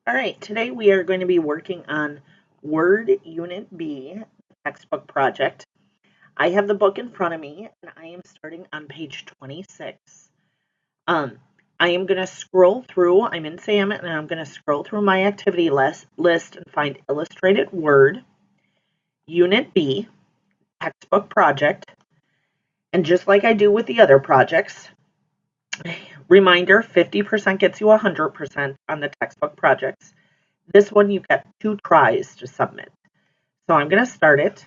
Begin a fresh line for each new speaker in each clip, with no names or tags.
All right, today we are going to be working on Word Unit B textbook project. I have the book in front of me and I am starting on page 26. Um, I am going to scroll through, I'm in SAM and I'm going to scroll through my activity list and find Illustrated Word Unit B textbook project. And just like I do with the other projects, reminder 50% gets you 100% on the textbook projects. This one you get 2 tries to submit. So I'm going to start it.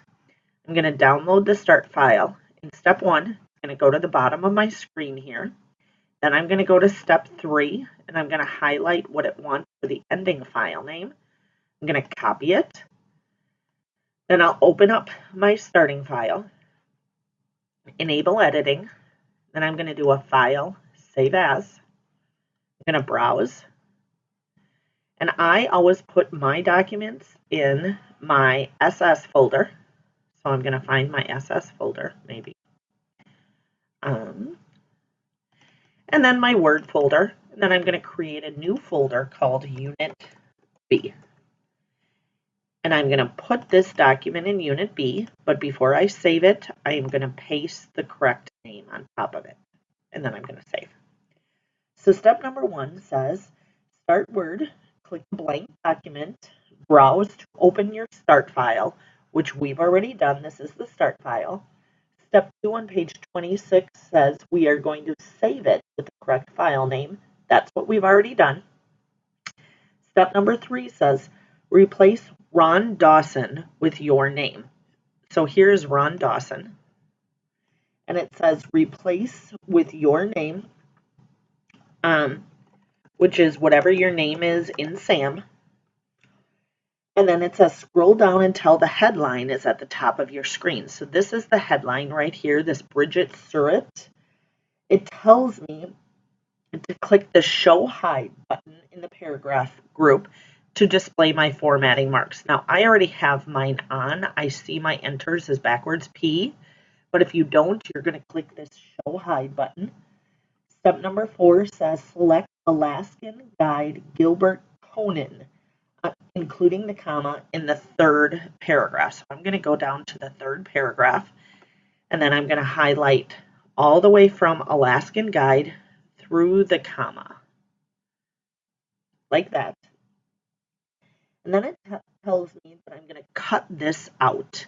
I'm going to download the start file. In step 1, I'm going to go to the bottom of my screen here. Then I'm going to go to step 3 and I'm going to highlight what it wants for the ending file name. I'm going to copy it. Then I'll open up my starting file, enable editing. Then I'm going to do a file, save as. I'm going to browse. And I always put my documents in my SS folder. So I'm going to find my SS folder, maybe. And then my Word folder. And then I'm going to create a new folder called Unit B. And I'm going to put this document in Unit B, but before I save it, I am going to paste the correct name on top of it. And then I'm going to save. So step number 1 says, start Word, click the blank document, browse to open your start file, which we've already done. This is the start file. Step 2 on page 26 says we are going to save it with the correct file name. That's what we've already done. Step number 3 says replace Ron Dawson with your name. So here's Ron Dawson. And it says replace with your name, which is whatever your name is in SAM. And then it says scroll down until the headline is at the top of your screen. So this is the headline right here, this Bridget Surratt. It tells me to click the Show Hide button in the paragraph group to display my formatting marks. Now, I already have mine on. I see my enters as backwards P, but if you don't, you're going to click this Show Hide button. Step number 4 says select Alaskan Guide Gilbert Conan, including the comma in the 3rd paragraph. So I'm going to go down to the 3rd paragraph, and then I'm going to highlight all the way from Alaskan Guide through the comma, like that. And then it tells me that I'm going to cut this out.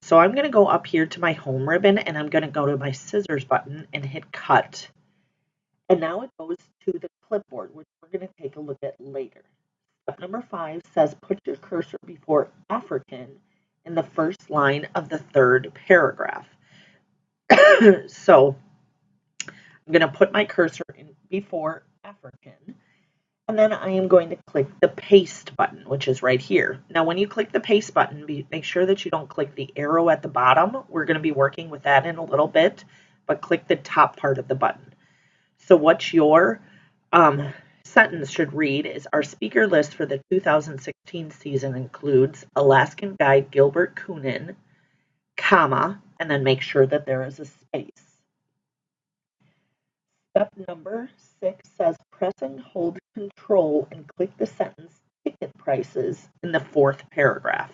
So I'm going to go up here to my home ribbon and I'm going to go to my scissors button and hit cut. And now it goes to the clipboard, which we're going to take a look at later. Step number 5 says put your cursor before African in the first line of the 3rd paragraph. So I'm going to put my cursor in before African. And then I am going to click the paste button, which is right here. Now, when you click the paste button, make sure that you don't click the arrow at the bottom. We're going to be working with that in a little bit, but click the top part of the button. So what your sentence should read is our speaker list for the 2016 season includes Alaskan Guide Gilbert Conan, comma, and then make sure that there is a space. Step number 6 says press and hold Control and click the sentence ticket prices in the 4th paragraph.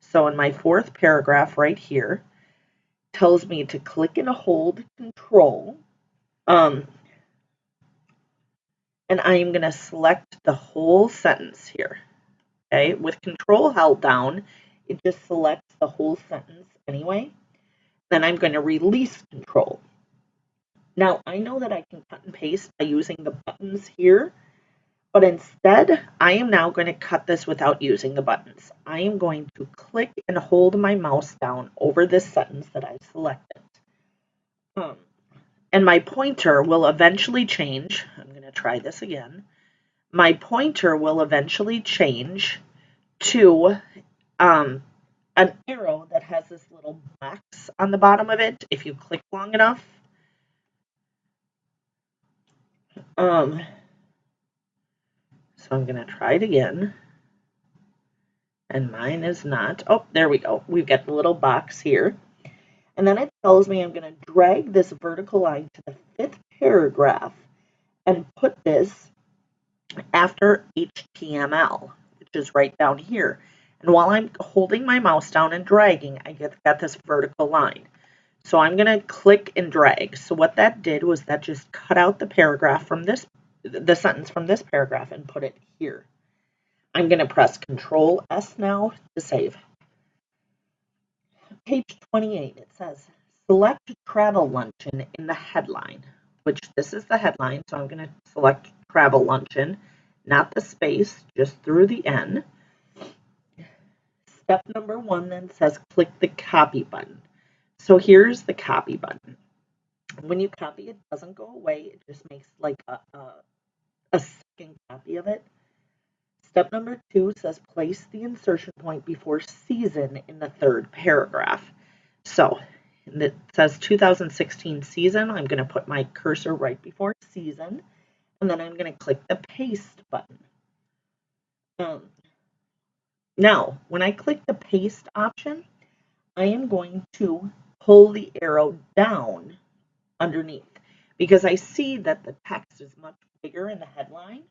So in my 4th paragraph right here, tells me to click and hold Control, and I am going to select the whole sentence here. Okay, with Control held down, it just selects the whole sentence anyway. Then I'm going to release Control. Now, I know that I can cut and paste by using the buttons here, but instead, I am now going to cut this without using the buttons. I am going to click and hold my mouse down over this sentence that I selected. And my pointer will eventually change. I'm going to try this again. My pointer will eventually change to an arrow that has this little box on the bottom of it if you click long enough. So I'm going to try it again. And mine is not. Oh, there we go. We've got the little box here. And then it tells me I'm going to drag this vertical line to the 5th paragraph and put this after HTML, which is right down here. And while I'm holding my mouse down and dragging, I got this vertical line. So I'm going to click and drag. So what that did was that just cut out the paragraph from the sentence from this paragraph and put it here. I'm going to press Control S now to save. Page 28, it says, select travel luncheon in the headline, which this is the headline, so I'm going to select travel luncheon, not the space, just through the N. Step number 1 then says click the copy button. So here's the copy button. When you copy, it doesn't go away, it just makes like a second copy of it. Step number 2 says place the insertion point before season in the third paragraph. So it says 2016 season. I'm going to put my cursor right before season, and then I'm going to click the paste button. Now, when I click the paste option, I am going to pull the arrow down underneath because I see that the text is much bigger in the headline.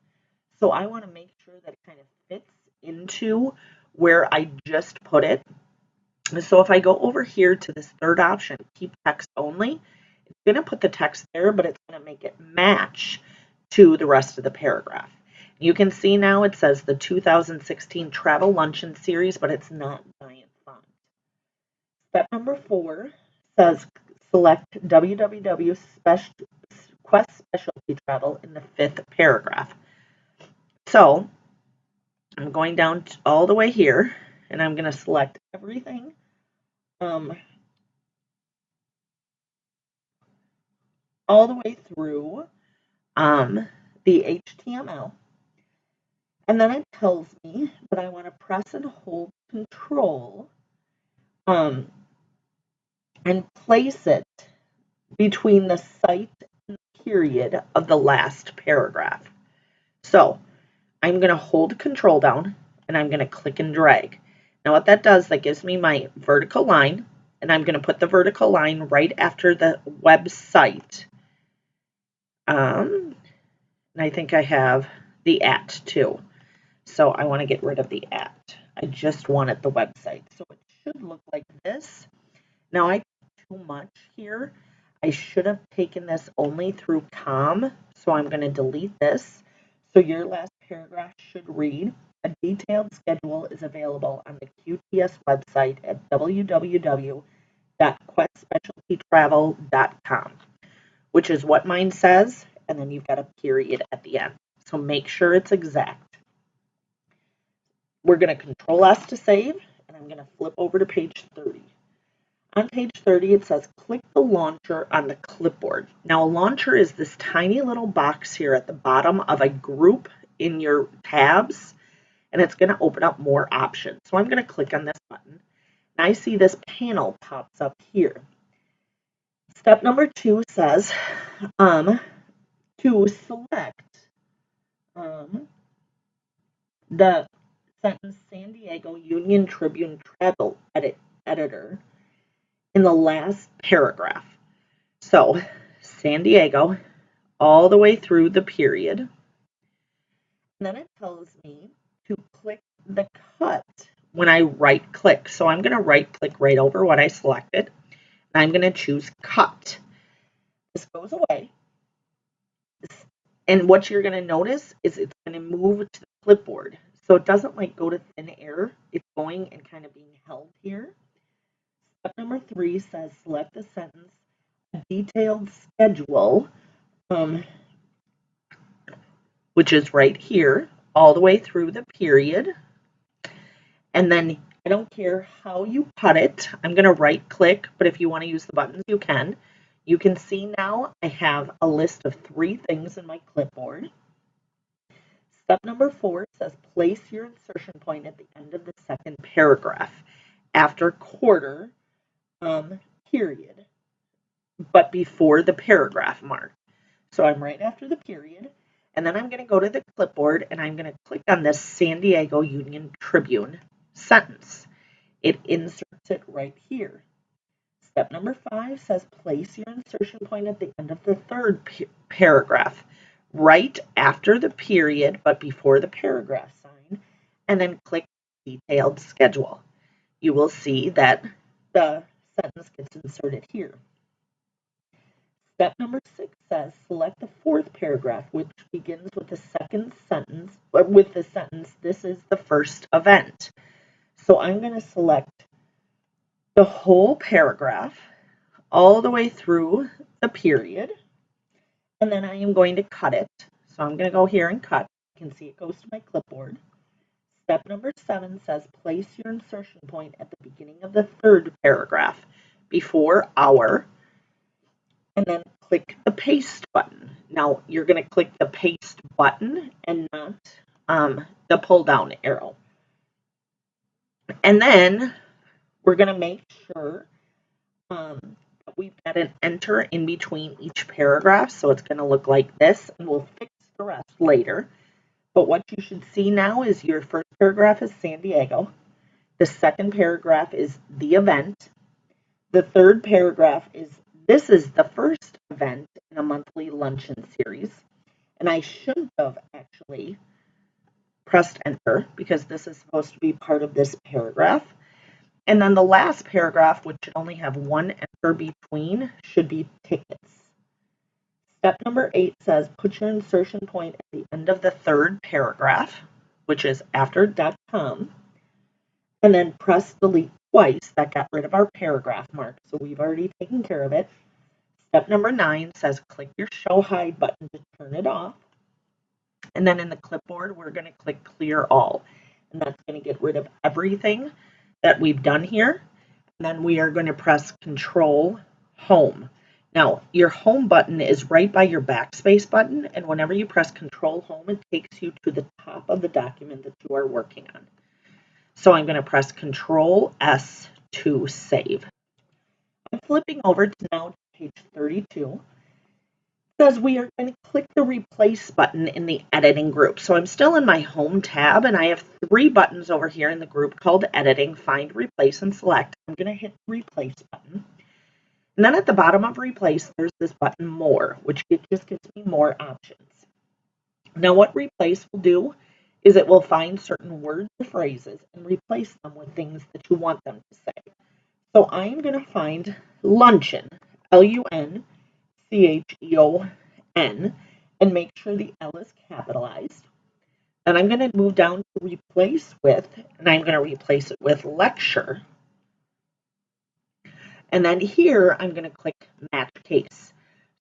So I want to make sure that it kind of fits into where I just put it. So if I go over here to this third option, keep text only, it's going to put the text there, but it's going to make it match to the rest of the paragraph. You can see now it says the 2016 Travel Luncheon Series, but it's not giant font. Step number 4 says select www Quest Specialty Travel in the 5th paragraph. So I'm going down all the way here, and I'm going to select everything all the way through the HTML. And then it tells me that I want to press and hold Control and place it between the cite and the period of the last paragraph. So I'm going to hold Control down and I'm going to click and drag. Now what that does, that gives me my vertical line, and I'm going to put the vertical line right after the website. And I think I have the at too. So I want to get rid of the at. I just wanted the website. So it should look like this. Now I too much here. I should have taken this only through com. So I'm going to delete this. So your last paragraph should read, a detailed schedule is available on the QTS website at www.questspecialtytravel.com, which is what mine says. And then you've got a period at the end. So make sure it's exact. We're going to Control S to save, and I'm going to flip over to page 30. On page 30, it says click the launcher on the clipboard. Now, a launcher is this tiny little box here at the bottom of a group in your tabs, and it's going to open up more options. So I'm going to click on this button, and I see this panel pops up here. Step number 2 says to select the sentence San Diego Union Tribune Travel Editor in the last paragraph. So San Diego all the way through the period. And then it tells me to click the cut when I right click. So I'm going to right click right over what I selected. And I'm going to choose cut. This goes away. And what you're going to notice is it's going to move to the clipboard. So it doesn't like go to thin air. It's going and kind of being held here. Step number 3 says select the sentence, a detailed schedule, which is right here, all the way through the period. And then I don't care how you cut it. I'm going to right click, but if you want to use the buttons, you can. You can see now I have a list of 3 things in my clipboard. Step number 4 says place your insertion point at the end of the second paragraph after quarter period, but before the paragraph mark. So I'm right after the period, and then I'm going to go to the clipboard and I'm going to click on this San Diego Union Tribune sentence. It inserts it right here. Step number 5 says place your insertion point at the end of the third paragraph, right after the period but before the paragraph sign, and then click Detailed Schedule. You will see that the sentence gets inserted here. Step number 6 says select the fourth paragraph, which begins with the second sentence, or with the sentence, "This is the first event." So I'm going to select the whole paragraph all the way through the period, and then I am going to cut it. So I'm going to go here and cut. You can see it goes to my clipboard. Step number 7 says place your insertion point at the beginning of the third paragraph before our, and then click the paste button. Now you're going to click the paste button and not the pull down arrow. And then we're going to make sure that we've got an enter in between each paragraph. So it's going to look like this, and we'll fix the rest later. But what you should see now is your first paragraph is San Diego. The second paragraph is the event. The third paragraph is this is the first event in a monthly luncheon series. And I shouldn't have actually pressed enter because this is supposed to be part of this paragraph. And then the last paragraph, which should only have one enter between, should be tickets. Step number 8 says put your insertion point at the end of the third paragraph, which is after .com, and then press delete twice. That got rid of our paragraph mark, so we've already taken care of it. Step number 9 says click your show hide button to turn it off. And then in the clipboard, we're going to click clear all. And that's going to get rid of everything that we've done here. And then we are going to press Control Home. Now, your home button is right by your backspace button. And whenever you press Control Home, it takes you to the top of the document that you are working on. So I'm going to press Control S to save. I'm flipping over to now page 32. Says we are going to click the replace button in the editing group. So I'm still in my home tab, and I have 3 buttons over here in the group called editing, find, replace, and select. I'm going to hit the replace button. And then at the bottom of replace, there's this button more, which just gives me more options. Now what replace will do is it will find certain words or phrases and replace them with things that you want them to say. So I'm going to find luncheon, Luncheon, and make sure the L is capitalized. Then I'm going to move down to replace with, and I'm going to replace it with lecture. And then here I'm going to click match case.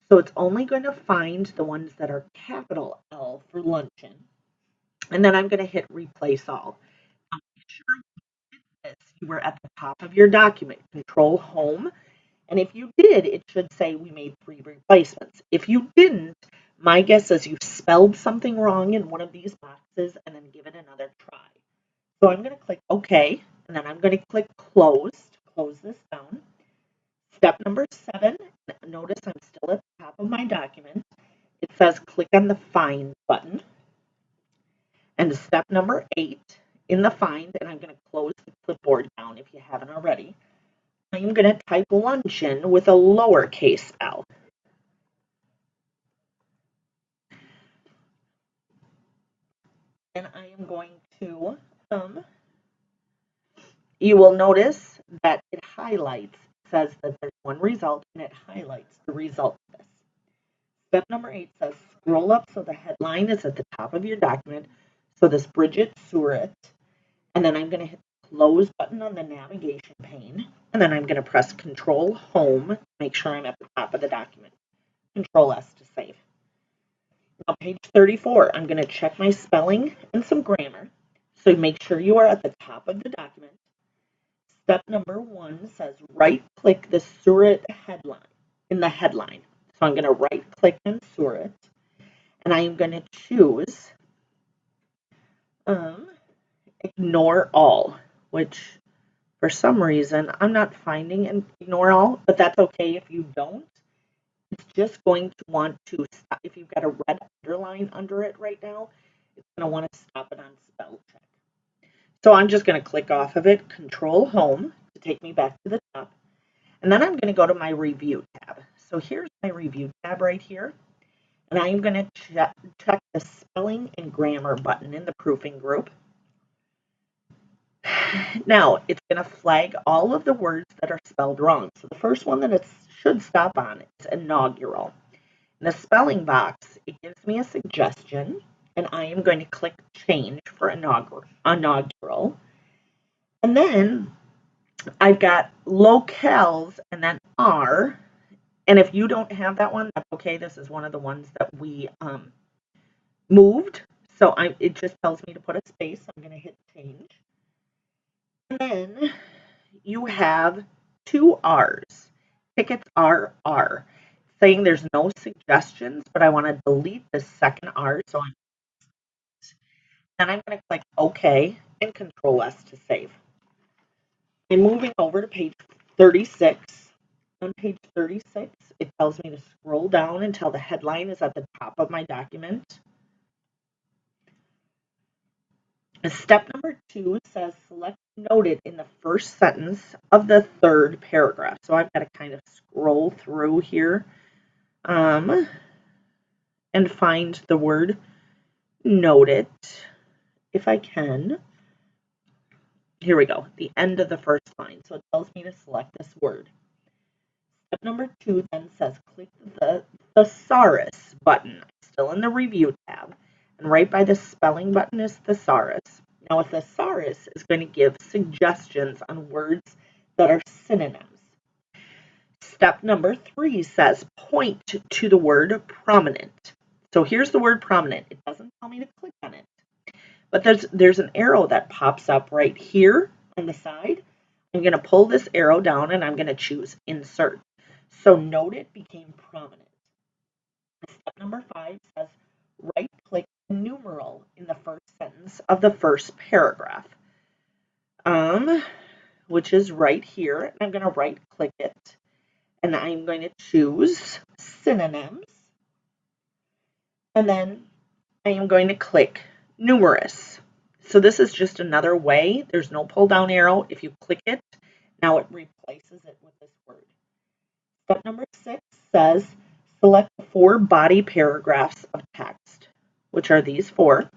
So it's only going to find the ones that are capital L for luncheon. And then I'm going to hit replace all. Now make sure you did this. You were at the top of your document, Control Home. And if you did, it should say we made 3 replacements. If you didn't, my guess is you spelled something wrong in one of these boxes and then give it another try. So I'm going to click OK, and then I'm going to click close to close this down. Step number 7, notice I'm still at the top of my document. It says click on the find button. And step number 8, in the find, and I'm going to close the clipboard down if you haven't already. I'm going to type luncheon with a lowercase l. And I am going to, you will notice that it highlights, says that there's one result, and it highlights the result of this. Step number 8 says scroll up so the headline is at the top of your document. So this Bridget Surratt, and then I'm going to hit the close button on the navigation pane, and then I'm going to press Control Home, make sure I'm at the top of the document. Control S to save. Now page 34, I'm going to check my spelling and some grammar. So make sure you are at the top of the document. Step number 1 says right click the Surratt headline in the headline. So I'm going to right click on Surratt, and I am going to choose ignore all, which for some reason I'm not finding ignore all, but that's okay if you don't. It's just going to want to stop. If you've got a red underline under it right now, it's going to want to stop it on spell check. So I'm just going to click off of it, Control Home to take me back to the top. And then I'm going to go to my review tab. So here's my review tab right here. And I'm going to check the spelling and grammar button in the proofing group. Now, it's going to flag all of the words that are spelled wrong. So the first one that it should stop on is inaugural. In the spelling box, it gives me a suggestion, and I am going to click change for inaugural. And then I've got locales and then R. And if you don't have that one, that's okay. This is one of the ones that we moved. So it just tells me to put a space. I'm going to hit change. And then you have two R's. Tickets are R. Saying there's no suggestions, but I want to delete the second R. So then I'm going to click OK and Control S to save. I'm moving over to page 36. On page 36, it tells me to scroll down until the headline is at the top of my document. Step number 2 says select noted in the first sentence of the third paragraph. So I've got to kind of scroll through here and find the word noted if I can. Here we go, the end of the first line. So it tells me to select this word. Step number 2 then says click the thesaurus button, still in the review tab, and right by the spelling button is thesaurus. Now a thesaurus is going to give suggestions on words that are synonyms. Step number 3 says point to the word prominent. So here's the word prominent. It doesn't tell me to click on it, but there's an arrow that pops up right here on the side. I'm going to pull this arrow down and I'm going to choose insert. So noted became prominent. Step number 5 says right-click numeral in the first sentence of the first paragraph, which is right here. And I'm going to right-click it, and I'm going to choose synonyms. And then I am going to click numerous. So this is just another way. There's no pull-down arrow. If you click it, now it replaces it with this word. Step number 6 says select 4 body paragraphs of text, which are these 4,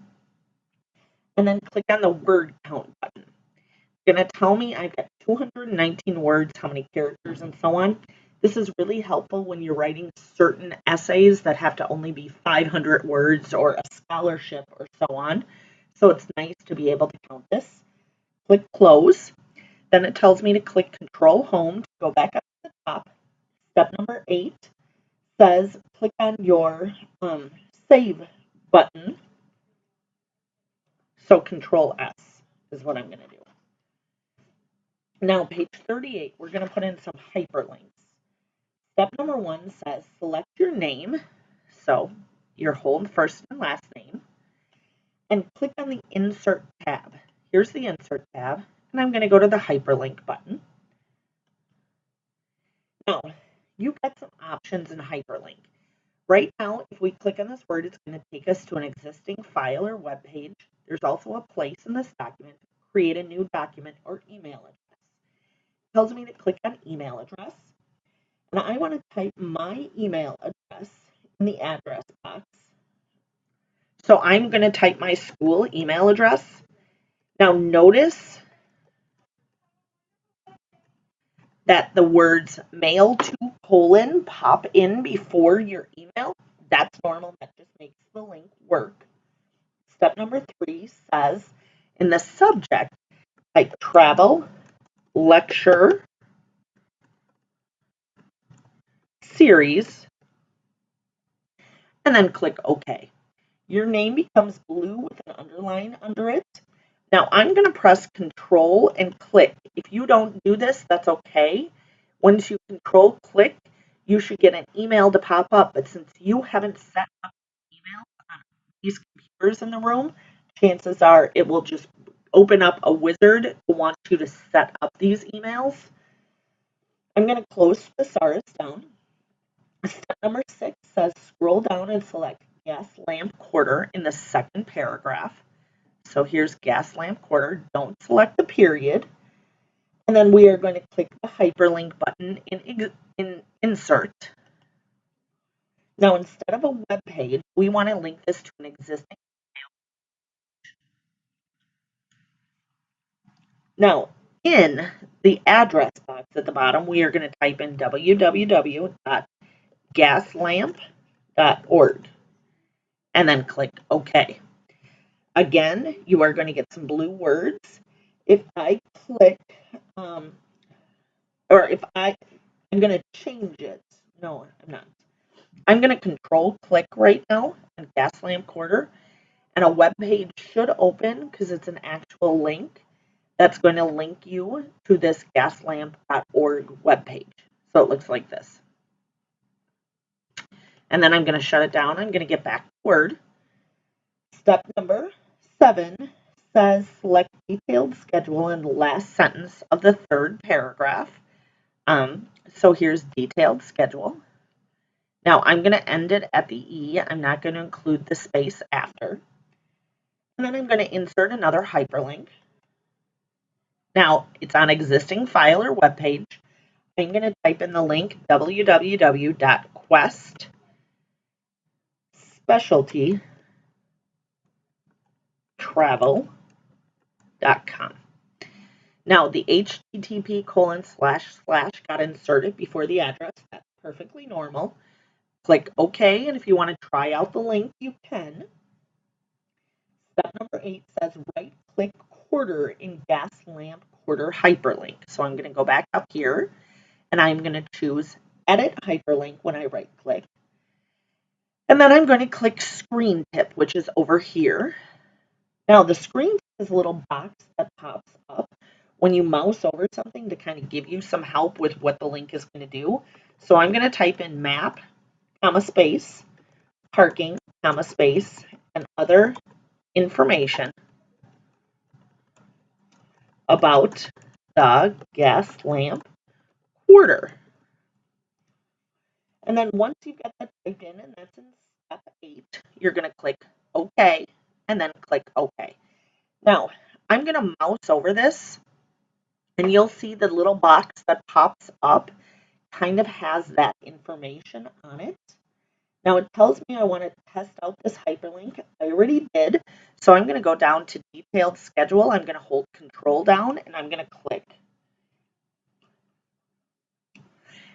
and then click on the word count button. It's going to tell me I've got 219 words, how many characters, and so on. This is really helpful when you're writing certain essays that have to only be 500 words or a scholarship or so on. So it's nice to be able to count this. Click close. Then it tells me to click Control Home to go back up to the top. Step number 8 says click on your save button. So Control S is what I'm going to do. Now, page 38, we're going to put in some hyperlinks. Step number 1 says select your name, so your whole first and last name, and click on the Insert tab. Here's the Insert tab, and I'm going to go to the hyperlink button. Now, you've got some options in hyperlink. Right now, if we click on this word, it's going to take us to an existing file or web page. There's also a place in this document to create a new document or email address. It tells me to click on email address, and I want to type my email address in the address box. So I'm going to type my school email address. Now notice that the words mail to : pop in before your email. That's normal. That just makes the link work. Step number 3 says in the subject, type travel, lecture, series, and then click OK. Your name becomes blue with an underline under it. Now I'm going to press Control and click. If you don't do this, that's okay. Once you Control click, you should get an email to pop up. But since you haven't set up email on these computers in the room, chances are it will just open up a wizard to want you to set up these emails. I'm going to close Thesaurus down. Step number 6 says scroll down and select gas lamp quarter in the second paragraph. So here's gas lamp quarter. Don't select the period. And then we are going to click the hyperlink button in insert. Now, instead of a web page, we want to link this to an existing. Now, in the address box at the bottom, we are going to type in www.gaslamp.org and then click OK. Again, you are going to get some blue words. If I click, I'm going to change it. No, I'm not. I'm going to control click right now on Gaslamp Quarter, and a web page should open because it's an actual link that's going to link you to this gaslamp.org webpage. So it looks like this. And then I'm going to shut it down. I'm going to get back to Word. Step number 7 says select detailed schedule in the last sentence of the third paragraph. So here's detailed schedule. Now I'm going to end it at the E. I'm not going to include the space after. And then I'm going to insert another hyperlink. Now it's on existing file or web page. I'm going to type in the link www.questspecialtytravel.com. Now the http:// got inserted before the address. That's perfectly normal. Click OK, and if you want to try out the link, you can. Step number 8 says right-click Quarter in Gaslamp Quarter hyperlink. So I'm going to go back up here, and I'm going to choose Edit Hyperlink when I right-click. And then I'm going to click Screen Tip, which is over here. Now the screen tip is a little box that pops up when you mouse over something to kind of give you some help with what the link is going to do. So I'm going to type in map, space, parking, space, and other information about the Gaslamp Quarter. And then once you've got that typed in, and that's in step 8, you're going to click OK, and then click OK. Now, I'm going to mouse over this, and you'll see the little box that pops up kind of has that information on it. Now it tells me I want to test out this hyperlink. I already did. So I'm going to go down to detailed schedule. I'm going to hold control down and I'm going to click.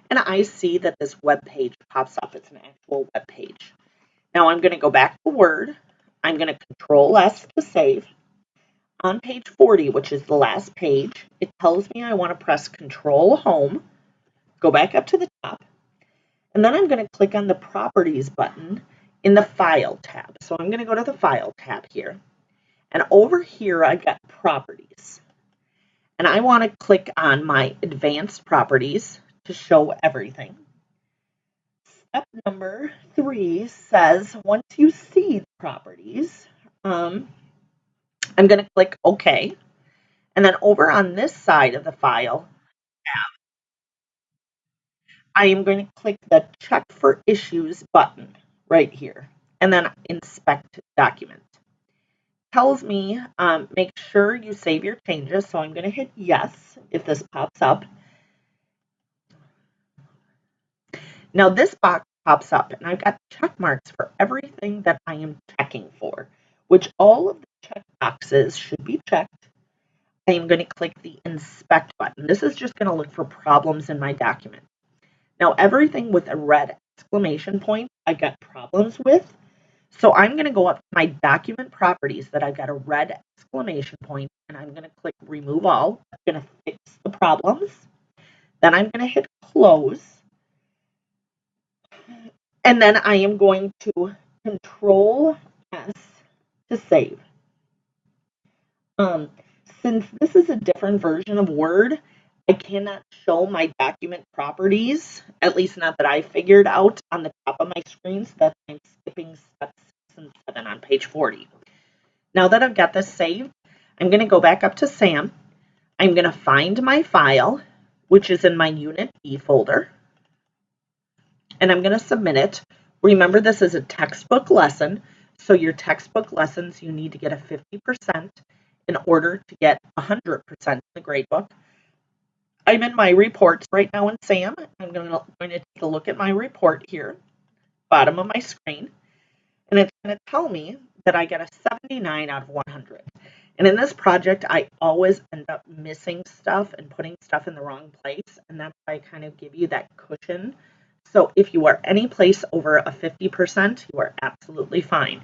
And I see that this web page pops up. It's an actual web page. Now I'm going to go back to Word. I'm going to Control S to save. On page 40, which is the last page, it tells me I want to press Control Home, go back up to the top, and then I'm going to click on the Properties button in the File tab. So I'm going to go to the File tab here. And over here, I've got Properties. And I want to click on my Advanced Properties to show everything. Step number 3 says once you see the properties, I'm going to click OK. And then over on this side of the file tab, I am going to click the Check for Issues button right here, and then Inspect Document. Tells me make sure you save your changes, so I'm going to hit yes if this pops up. Now this box pops up, and I've got check marks for everything that I am checking for, which all of the check boxes should be checked. I am going to click the Inspect button. This is just going to look for problems in my document. Now everything with a red exclamation point I've got problems with. So I'm going to go up to my document properties that I've got a red exclamation point, and I'm going to click Remove All. I'm going to fix the problems. Then I'm going to hit Close. And then I am going to Control S to save. Since this is a different version of Word, I cannot show my document properties, at least not that I figured out, on the top of my screen, so that's why I'm skipping steps 6 and 7 on page 40. Now that I've got this saved, I'm going to go back up to SAM. I'm going to find my file, which is in my Unit B folder, and I'm going to submit it. Remember, this is a textbook lesson, so your textbook lessons, you need to get a 50% in order to get 100% in the gradebook. I'm in my reports right now in SAM. I'm going to take a look at my report here. bottom of my screen, and it's going to tell me that I get a 79 out of 100. And in this project, I always end up missing stuff and putting stuff in the wrong place, and that's why I kind of give you that cushion. So if you are any place over a 50%, you are absolutely fine.